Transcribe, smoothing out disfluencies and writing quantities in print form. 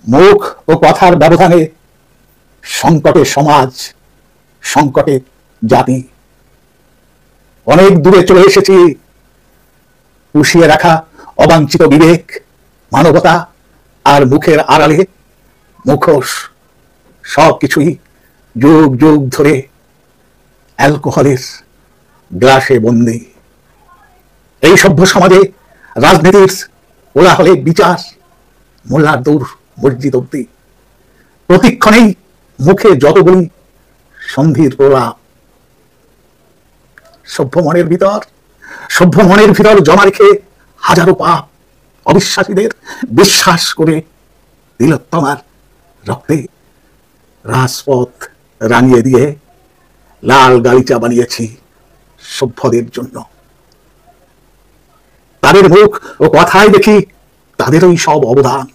মুখ ও কথার ব্যবধানে সংকটে সমাজ, সংকটে জাতি। অনেক দূরে চলে এসেছি, পুষিয়ে রাখা অবাঞ্ছিত বিবেক, মানবতা আর মুখের আড়ালে মুখোশ, সবকিছুই যুগ যুগ ধরে অ্যালকোহলের গ্লাসে বন্দী। এই সভ্য সমাজে রাজনীতির কোলাহলে বিচার, মোল্লার দৌড় মসজিদ অব্দি, প্রতিক্ষণেই মুখে যতগুলি সন্ধির প্রলাপ। সভ্য মনের ভিতর জমা রেখে হাজারো পাপ অবিশ্বাসীদের বিশ্বাস করে তিলোত্তমার রক্তে রাজপথ রাঙিয়ে দিয়ে লাল গালিচা বানিয়েছি সভ্যদের জন্য। তাদের মুখ ও কথায় দেখি তাদেরই সব অবদান।